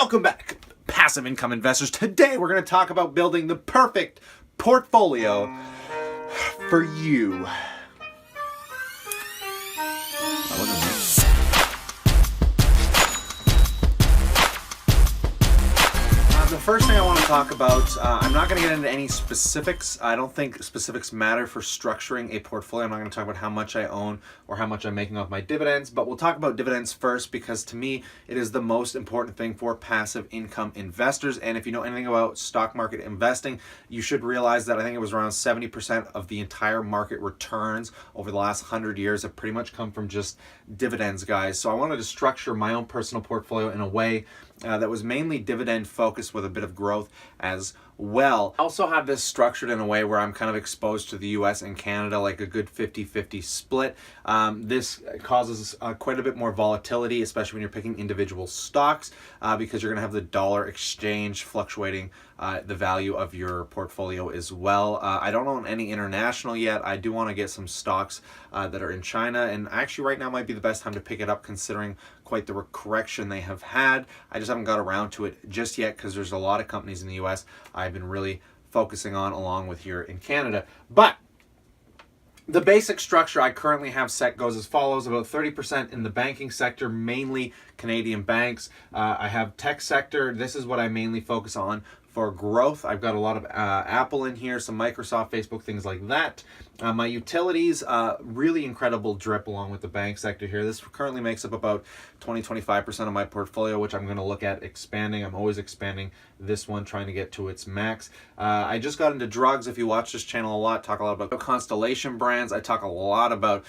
Welcome back, passive income investors. Today we're going to talk about building the perfect portfolio for you. The first thing I want to talk about, I'm not going to get into any specifics. I don't think specifics matter for structuring a portfolio. I'm not going to talk about how much I own or how much I'm making off my dividends, but we'll talk about dividends first because to me, it is the most important thing for passive income investors. And if you know anything about stock market investing, you should realize that I think it was around 70% of the entire market returns over the last 100 years have pretty much come from just dividends, guys. So I wanted to structure my own personal portfolio in a way that was mainly dividend focused with a bit of growth as well. I also have this structured in a way where I'm kind of exposed to the US and Canada, like a good 50-50 split. This causes quite a bit more volatility, especially when you're picking individual stocks, because you're going to have the dollar exchange fluctuating the value of your portfolio as well. I don't own any international yet. I do want to get some stocks that are in China, and actually right now might be the best time to pick it up considering quite the correction they have had. I just haven't got around to it just yet because there's a lot of companies in the US I've been really focusing on along with here in Canada. But the basic structure I currently have set goes as follows: about 30% in the banking sector, mainly Canadian banks. I have tech sector. This is what I mainly focus on for growth. I've got a lot of Apple in here, some Microsoft, Facebook, things like that. My utilities, really incredible drip along with the bank sector here. This currently makes up about 20-25% of my portfolio, which I'm going to look at expanding. I'm always expanding this one, trying to get to its max. I just got into drugs. If you watch this channel a lot, talk a lot about Constellation brands. I talk a lot about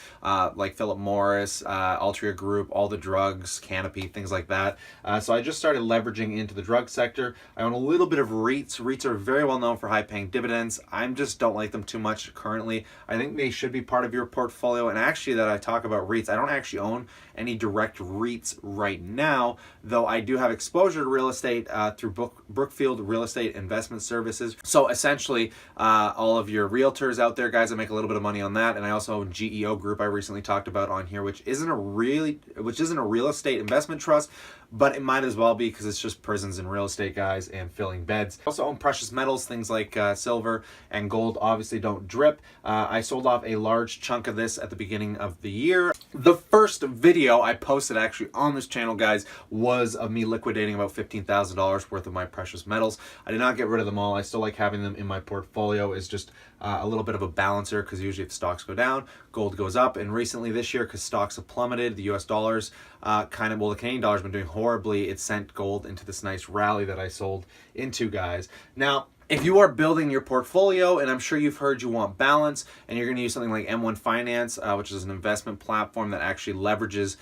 like Philip Morris, Altria Group, all the drugs, Canopy, things like that. So I just started leveraging into the drug sector. I own a little bit of Reits. Reits are very well known for high-paying dividends. I just don't like them too much currently. I think they should be part of your portfolio. And actually that I talk about Reits, I don't actually own any direct Reits right now, though I do have exposure to real estate through Brookfield Real Estate Investment Services. So essentially, all of your realtors out there, guys, I make a little bit of money on that. And I also own GEO Group I recently talked about on here, which isn't a real estate investment trust, but it might as well be because it's just prisons and real estate, guys, and filling beds. I also own precious metals, things like silver and gold obviously don't drip. I sold off a large chunk of this at the beginning of the year. The first video I posted actually on this channel, guys, was of me liquidating about $15,000 worth of my precious metals. I did not get rid of them all. I still like having them in my portfolio. It's just a little bit of a balancer because usually if stocks go down, gold goes up. And recently this year, because stocks have plummeted, the US dollars the Canadian dollar's been doing horribly. It sent gold into this nice rally that I sold into, guys. Now, if you are building your portfolio, and I'm sure you've heard you want balance, and you're going to use something like M1 Finance, which is an investment platform that actually leverages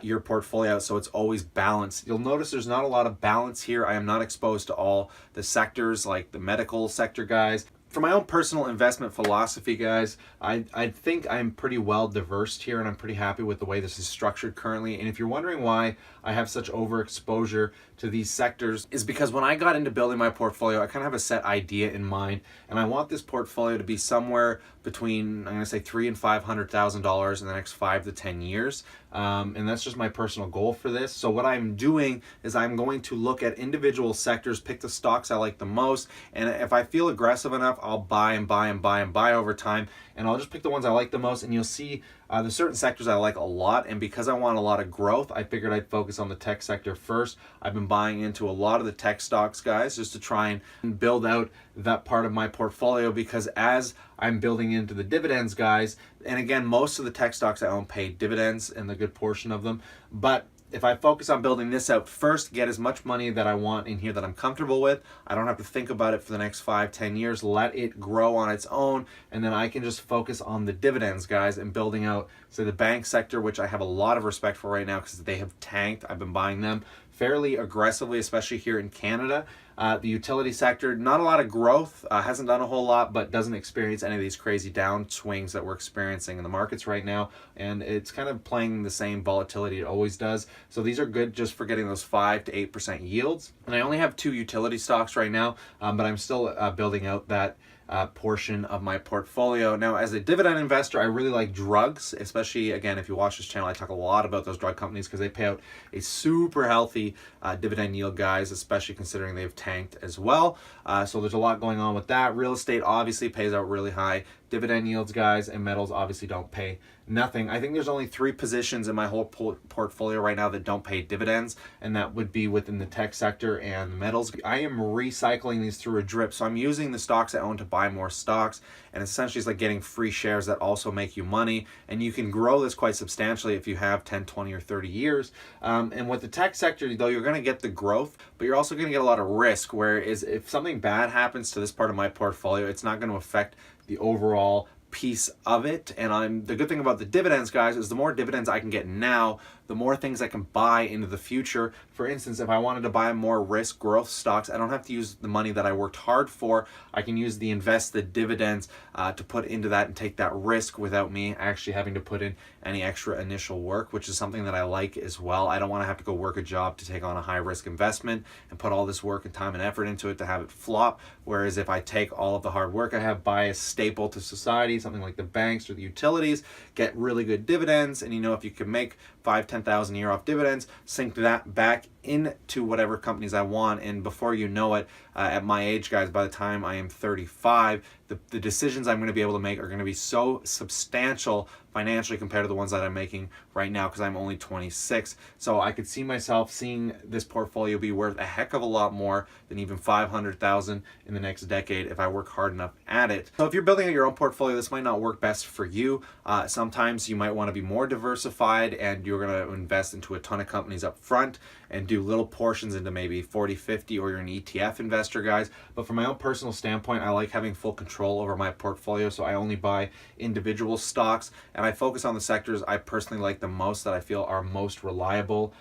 your portfolio, so it's always balanced. You'll notice there's not a lot of balance here. I am not exposed to all the sectors, like the medical sector, guys. For my own personal investment philosophy, guys, I think I'm pretty well diversed here, and I'm pretty happy with the way this is structured currently. And if you're wondering why I have such overexposure to these sectors, is because when I got into building my portfolio, I kind of have a set idea in mind, and I want this portfolio to be somewhere between, I'm going to say $300,000 and $500,000 in the next 5 to 10 years. And that's just my personal goal for this. So what I'm doing is I'm going to look at individual sectors, pick the stocks I like the most, and if I feel aggressive enough, I'll buy and buy and buy and buy over time, and I'll just pick the ones I like the most. And you'll see there's certain sectors I like a lot, and because I want a lot of growth, I figured I'd focus on the tech sector first. I've been buying into a lot of the tech stocks, guys, just to try and build out that part of my portfolio, because as I'm building into the dividends, guys, and again, most of the tech stocks I own pay dividends, and a good portion of them, but if I focus on building this out first, get as much money that I want in here that I'm comfortable with, I don't have to think about it for the next 5-10 years, let it grow on its own, and then I can just focus on the dividends, guys, and building out, say, the bank sector, which I have a lot of respect for right now because they have tanked. I've been buying them fairly aggressively, especially here in Canada. The utility sector, not a lot of growth, hasn't done a whole lot, but doesn't experience any of these crazy downswings that we're experiencing in the markets right now. And it's kind of playing the same volatility it always does. So these are good just for getting those 5 to 8% yields. And I only have 2 utility stocks right now, but I'm still building out that portion of my portfolio. Now, as a dividend investor, I really like drugs, especially, again, if you watch this channel, I talk a lot about those drug companies because they pay out a super healthy dividend yield, guys, especially considering they've tanked as well. So there's a lot going on with that. Real estate obviously pays out really high dividend yields, guys, and metals obviously don't pay nothing. I think there's only 3 positions in my whole portfolio right now that don't pay dividends, and that would be within the tech sector and the metals. I am recycling these through a drip, so I'm using the stocks I own to buy more stocks, and essentially it's like getting free shares that also make you money, and you can grow this quite substantially if you have 10, 20, or 30 years. And with the tech sector, though, you're going to get the growth, but you're also going to get a lot of risk, whereas if something bad happens to this part of my portfolio, it's not going to affect the overall piece of it. And the good thing about the dividends, guys, is the more dividends I can get now, the more things I can buy into the future. For instance, if I wanted to buy more risk growth stocks, I don't have to use the money that I worked hard for. I can use the invested dividends to put into that and take that risk without me actually having to put in any extra initial work, which is something that I like as well. I don't want to have to go work a job to take on a high risk investment and put all this work and time and effort into it to have it flop. Whereas if I take all of the hard work I have, buy a staple to society, something like the banks or the utilities, get really good dividends, and if you can make 5,000, 10,000 a year off dividends, sink that back into whatever companies I want, and before you know it, at my age, guys, by the time I am 35, the decisions I'm going to be able to make are going to be so substantial financially compared to the ones that I'm making right now, because I'm only 26. So I could see myself seeing this portfolio be worth a heck of a lot more than even 500,000 in the next decade if I work hard enough at it. So if you're building out your own portfolio, this might not work best for you. Sometimes you might want to be more diversified, and you're going to invest into a ton of companies up front and do little portions into maybe 40, 50, or you're an ETF investor, guys. But from my own personal standpoint, I like having full control over my portfolio, so I only buy individual stocks, and I focus on the sectors I personally like the most, that I feel are most reliable.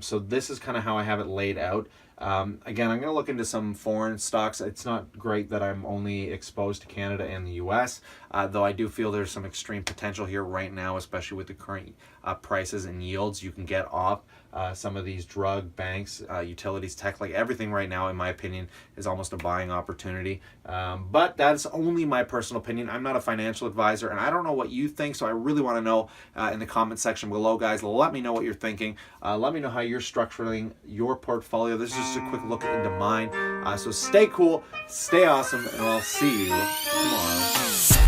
So this is kind of how I have it laid out. Again, I'm going to look into some foreign stocks. It's not great that I'm only exposed to Canada and the US, though I do feel there's some extreme potential here right now, especially with the current prices and yields you can get off some of these drug banks, utilities, tech, like everything right now, in my opinion, is almost a buying opportunity. But that's only my personal opinion. I'm not a financial advisor, and I don't know what you think, so I really want to know in the comment section below, guys. Let me know what you're thinking. Let me know how you're structuring your portfolio. This is just a quick look into mine. So stay cool, stay awesome, and I'll see you tomorrow.